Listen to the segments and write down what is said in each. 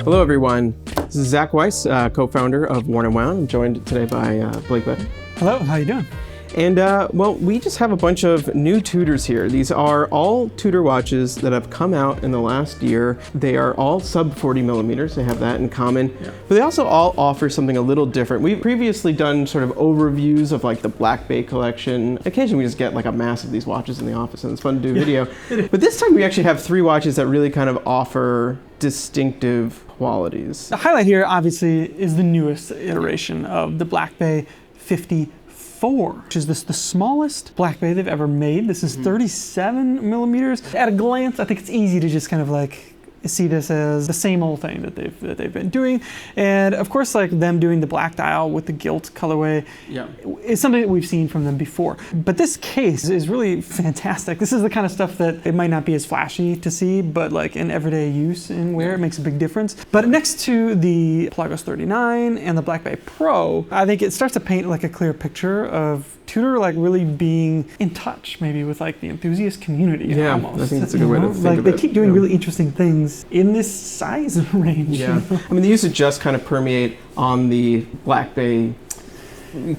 Hello, everyone. This is Zach Weiss, co-founder of Worn & Wound. I'm joined today by Blake Better. Hello, how you doing? And well, we just have a bunch of new Tudors here. These are all Tudor watches that have come out in the last year. They are all sub 40 millimeters. They have that in common. Yeah. But they also all offer something a little different. We've previously done sort of overviews of like the Black Bay collection. Occasionally we just get like a mass of these watches in the office and it's fun to do video. But this time we actually have three watches that really kind of offer distinctive qualities. The highlight here obviously is the newest iteration of the Black Bay 54, which is the smallest Black Bay they've ever made. This is 37 millimeters. At a glance, I think it's easy to just kind of like see this as the same old thing that they've been doing. And of course, like them doing the black dial with the gilt colorway is something that we've seen from them before. But this case is really fantastic. This is the kind of stuff that it might not be as flashy to see, but like in everyday use and wear, it makes a big difference. But next to the Pelagos 39 and the Black Bay Pro, I think it starts to paint like a clear picture of Tudor like really being in touch maybe with like the enthusiast community almost. I think that's a good way to think like of it. They keep doing really interesting things in this size range. Yeah, I mean, they used to just kind of permeate on the Black Bay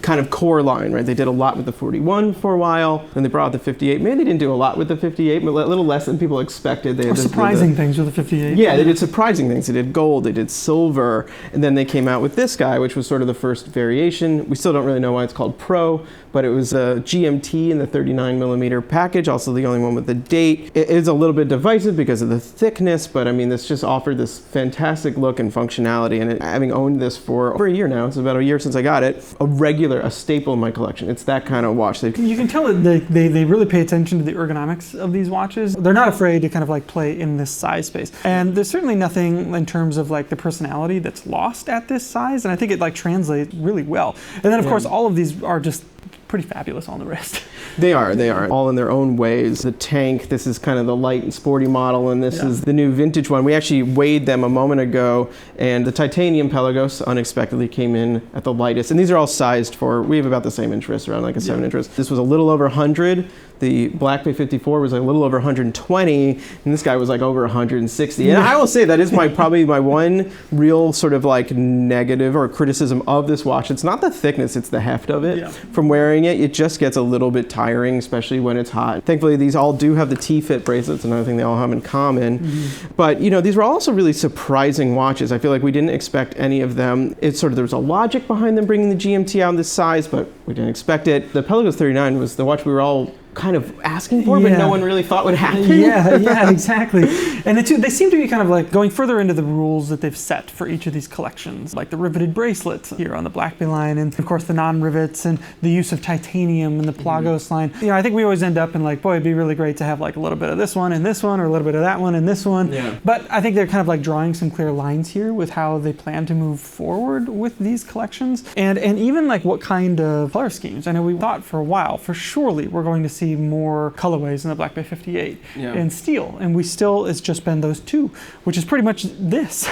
kind of core line, right? They did a lot with the 41 for a while, then they brought out the 58. Maybe they didn't do a lot with the 58, but a little less than people expected. They or surprising things with the 58. Yeah, they did surprising things. They did gold, they did silver, and then they came out with this guy, which was sort of the first variation. We still don't really know why it's called Pro, but it was a GMT in the 39 millimeter package, also the only one with the date. It is a little bit divisive because of the thickness, but I mean, this just offered this fantastic look and functionality, and having owned this for over a year now, it's about a year since I got it, a staple in my collection. It's that kind of watch. You can tell that they really pay attention to the ergonomics of these watches. They're not afraid to kind of like play in this size space. And there's certainly nothing in terms of like the personality that's lost at this size, and I think it like translates really well. And then of course all of these are just pretty fabulous on the wrist. They are all in their own ways. The tank, this is kind of the light and sporty model, and this is the new vintage one. We actually weighed them a moment ago, and the titanium Pelagos unexpectedly came in at the lightest. And these are all sized for, we have about the same inch wrist, around like a 7-inch wrist. This was a little over 100. The Black Bay 54 was a little over 120, and this guy was like over 160. And I will say that is probably my one real sort of like negative or criticism of this watch. It's not the thickness, it's the heft of it. From wearing it, it just gets a little bit tiring, especially when it's hot. Thankfully, these all do have the T-fit bracelets, another thing they all have in common. But you know, these were also really surprising watches. I feel like we didn't expect any of them. It's sort of, there was a logic behind them bringing the GMT out in this size, but we didn't expect it. The Pelagos 39 was the watch we were all kind of asking for, but no one really thought would happen. Yeah, exactly. And they seem to be kind of like going further into the rules that they've set for each of these collections, like the riveted bracelets here on the Black Bay line, and of course the non-rivets, and the use of titanium in the Pelagos line. You know, I think we always end up in like, boy, it'd be really great to have like a little bit of this one and this one, or a little bit of that one and this one. But I think they're kind of like drawing some clear lines here with how they plan to move forward with these collections, and even like what kind of color schemes. I know we thought for a while, for surely we're going to see more colorways in the Black Bay 58 in steel, and it's just been those two, which is pretty much this.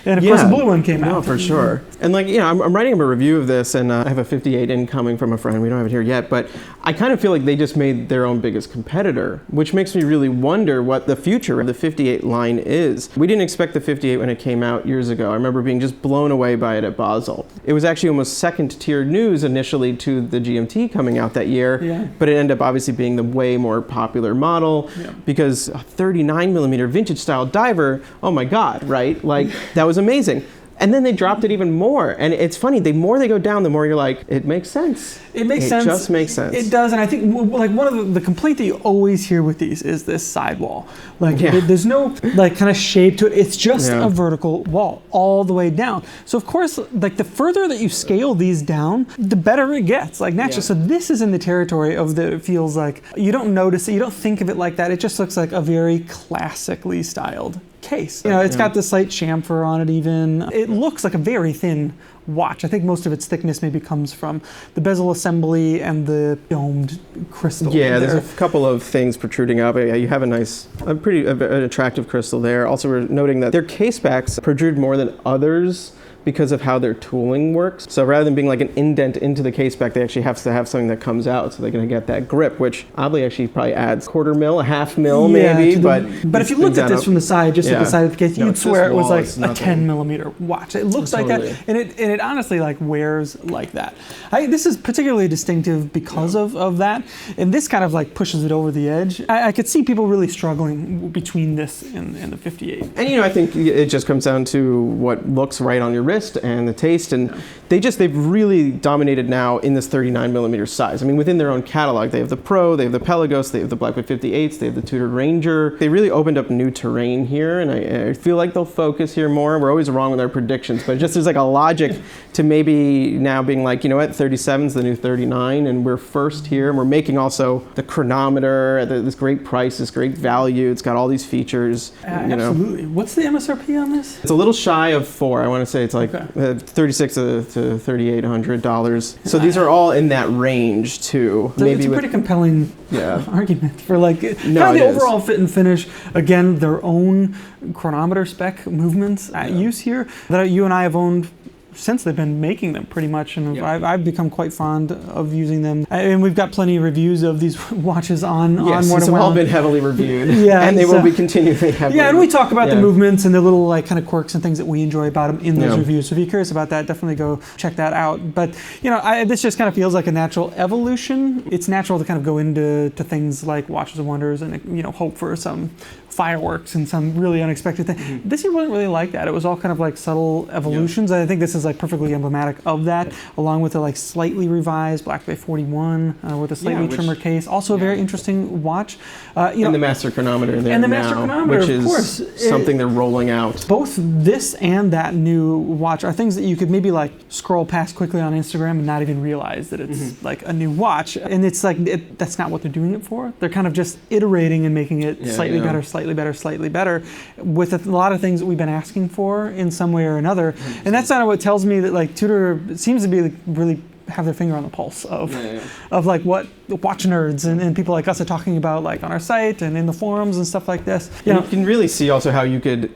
And of course the blue one came out. No, for sure. And like, you know, I'm writing up a review of this, and I have a 58 incoming from a friend. We don't have it here yet, but I kind of feel like they just made their own biggest competitor, which makes me really wonder what the future of the 58 line is. We didn't expect the 58 when it came out years ago. I remember being just blown away by it at Basel. It was actually almost second tier news initially to the GMT coming out that year, but it ended up obviously being the way more popular model because a 39 millimeter vintage style diver, oh my God, right? Like that was amazing. And then they dropped it even more. And it's funny, the more they go down, the more you're like, it makes sense. It makes sense. It just makes sense. It does. And I think like one of the complaint that you always hear with these is this sidewall. Like there's no like kind of shape to it. It's just a vertical wall all the way down. So of course, like the further that you scale these down, the better it gets, like naturally. So this is in the territory of the, it feels like you don't notice it, you don't think of it like that. It just looks like a very classically styled case. You know, it's got the slight chamfer on it even. It looks like a very thin watch. I think most of its thickness maybe comes from the bezel assembly and the domed crystal. Yeah, there's a couple of things protruding up. You have an attractive crystal there. Also, we're noting that their case backs protrude more than others, because of how their tooling works. So rather than being like an indent into the case back, they actually have to have something that comes out so they're going to get that grip, which oddly actually probably adds quarter mil, a half mil maybe. But if you looked at this from the side, just at the side of the case, you'd swear it was like a 10 millimeter watch. It looks like that, and it honestly like wears like that. This is particularly distinctive because of that, and this kind of like pushes it over the edge. I could see people really struggling between this and the 58. And I think it just comes down to what looks right on your wrist and the taste, and they've really dominated now in this 39 millimeter size. I mean, within their own catalog, they have the Pro, they have the Pelagos, they have the Blackbay 58s, they have the Tudor Ranger. They really opened up new terrain here, and I feel like they'll focus here more. We're always wrong with our predictions, but just there's like a logic to maybe now being like, 37's the new 39, and we're first here, and we're making also the chronometer at this great price, this great value. It's got all these features. Absolutely. What's the MSRP on this? It's a little shy of $4. I want to say it's like $3,600 to $3,800. So these are all in that range too. So maybe it's a pretty compelling argument for like the overall fit and finish. Again, their own chronometer spec movements at use here that you and I have owned since they've been making them pretty much, and I've become quite fond of using them. And we've got plenty of reviews of these watches on More Than They've all been heavily reviewed, and they will be continually heavily. Yeah, and we talk about the movements and the little like kind of quirks and things that we enjoy about them in those reviews. So if you're curious about that, definitely go check that out. But this just kind of feels like a natural evolution. It's natural to kind of go into things like Watches and Wonders and hope for some fireworks and some really unexpected thing. Mm-hmm. This year wasn't really like that. It was all kind of like subtle evolutions. I think this is like perfectly emblematic of that, along with the like slightly revised Blackbay 41 with a slightly trimmer case. Also a very interesting watch. And the master chronometer there which is something they're rolling out. Both this and that new watch are things that you could maybe like scroll past quickly on Instagram and not even realize that it's like a new watch. And it's like that's not what they're doing it for. They're kind of just iterating and making it slightly better, slightly better, with a lot of things that we've been asking for in some way or another. And that's kind of what tells me that like Tudor seems to be like, really have their finger on the pulse of like what watch nerds and people like us are talking about like on our site and in the forums and stuff like this. You can really see also how you could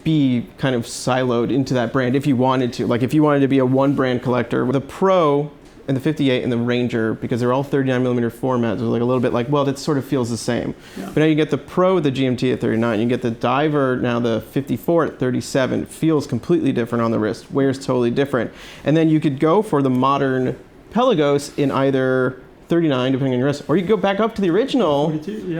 be kind of siloed into that brand if you wanted to. Like if you wanted to be a one brand collector, the Pro and the 58 and the Ranger, because they're all 39 millimeter formats, was like a little bit like, well, that sort of feels the same. But now you get the Pro with the GMT at 39, you get the Diver, now the 54 at 37, feels completely different on the wrist, wears totally different. And then you could go for the modern Pelagos in either 39, depending on your wrist, or you could go back up to the original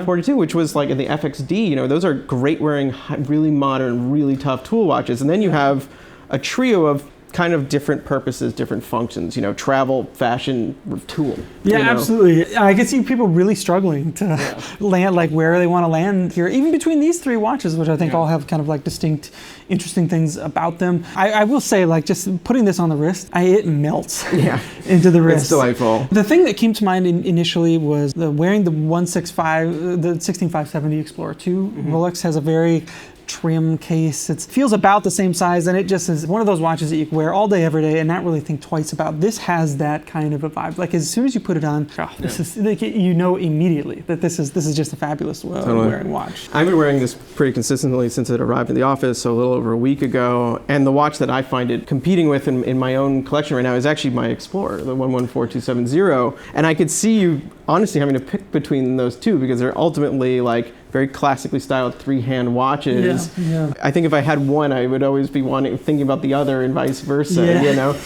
42, which was like in the FXD. Those are great wearing, really modern, really tough tool watches. And then you have a trio of kind of different purposes, different functions, travel, fashion, tool. Absolutely. I can see people really struggling to land, like where they want to land here, even between these three watches, which I think all have kind of like distinct, interesting things about them. I will say, like just putting this on the wrist, it melts into the wrist. It's delightful. The thing that came to mind initially was wearing the 16570 Explorer 2. Rolex has a very trim case. It feels about the same size, and it just is one of those watches that you can wear all day, every day, and not really think twice about. This has that kind of a vibe. Like as soon as you put it on, this is like, immediately that this is just a fabulous wearing watch. I've been wearing this pretty consistently since it arrived in the office, so a little over a week ago. And the watch that I find it competing with in my own collection right now is actually my Explorer, the 114270. And I could see you honestly having to pick between those two because they're ultimately like very classically styled three-hand watches. I think if I had one, I would always be thinking about the other and vice versa,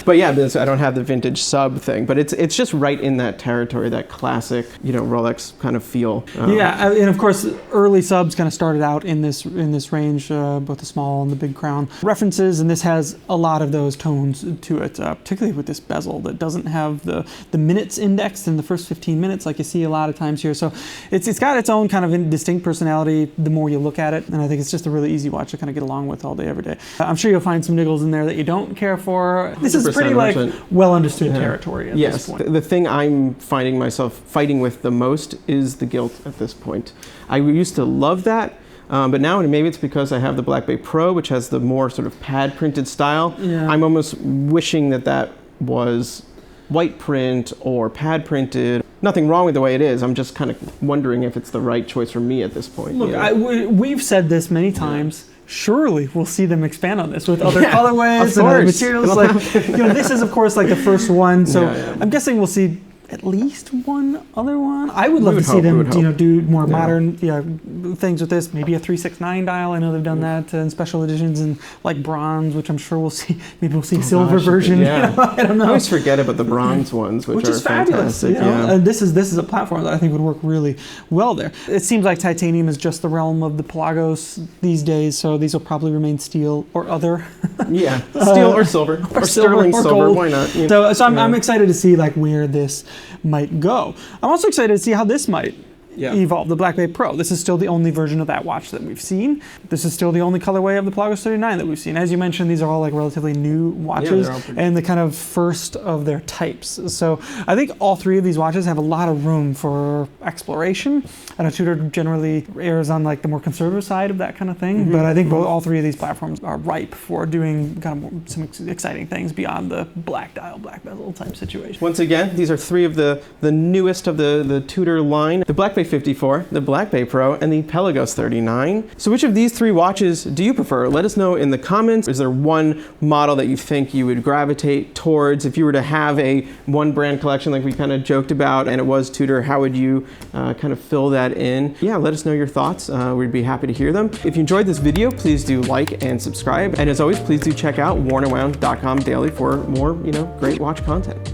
But I don't have the vintage sub thing, but it's just right in that territory, that classic, Rolex kind of feel. And of course, early subs kind of started out in this range, both the small and the big crown references, and this has a lot of those tones to it, particularly with this bezel that doesn't have the minutes indexed in the first 15 minutes like you see a lot of times here. So it's got its own kind of distinct personality the more you look at it, and I think it's just a really easy watch to kind of get along with all day, every day. I'm sure you'll find some niggles in there that you don't care for. This is pretty like well understood territory at this point. The thing I'm finding myself fighting with the most is the gilt at this point. I used to love that. But now maybe it's because I have the Blackbay Pro, which has the more sort of pad printed style. I'm almost wishing that was white print or pad printed. nothing wrong with the way it is. I'm just kind of wondering if it's the right choice for me at this point. Look, you know? we've said this many times. Surely we'll see them expand on this with other Yeah, colorways of and other course. materials. Like, you know, this is of course like the first one, so Yeah, yeah. I'm guessing we'll see at least one other one. I would love would to see hope, we them, would you know, hope. do more Yeah. modern things with this. Maybe a 369 dial. I know they've done that in special editions in like bronze, which I'm sure we'll see. Maybe we'll see a silver gosh, version. yeah. You know, I don't I know. always forget about the bronze ones, which are is fabulous. fantastic. You know? Yeah. And this is a platform that I think would work really well there. It seems like titanium is just the realm of the Pelagos these days, so these will probably remain steel or other. Yeah, steel or silver or sterling or silver. gold. Why not? You So I'm yeah. excited to see like where this might go. I'm also excited to see how this might evolve. The Black Bay Pro. This is still the only version of that watch that we've seen. This is still the only colorway of the Pelagos 39 that we've seen. As you mentioned, these are all like relatively new watches they're all pretty- and the kind of first of their types. So I think all three of these watches have a lot of room for exploration. I know Tudor generally errs on like the more conservative side of that kind of thing, but I think all three of these platforms are ripe for doing kind of some exciting things beyond the black dial, black bezel type situation. Once again, these are three of the newest of the Tudor line. The Black Bay 54, the Black Bay Pro, and the Pelagos 39. So which of these three watches do you prefer? Let us know in the comments. Is there one model that you think you would gravitate towards? If you were to have a one brand collection like we kind of joked about and it was Tudor, how would you kind of fill that in? Yeah, let us know your thoughts. We'd be happy to hear them. If you enjoyed this video, please do like and subscribe. And as always, please do check out wornandwound.com daily for more, great watch content.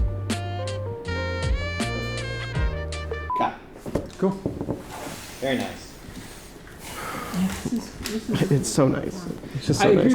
Cool. Very nice. It's so nice. It's just I so agree. nice.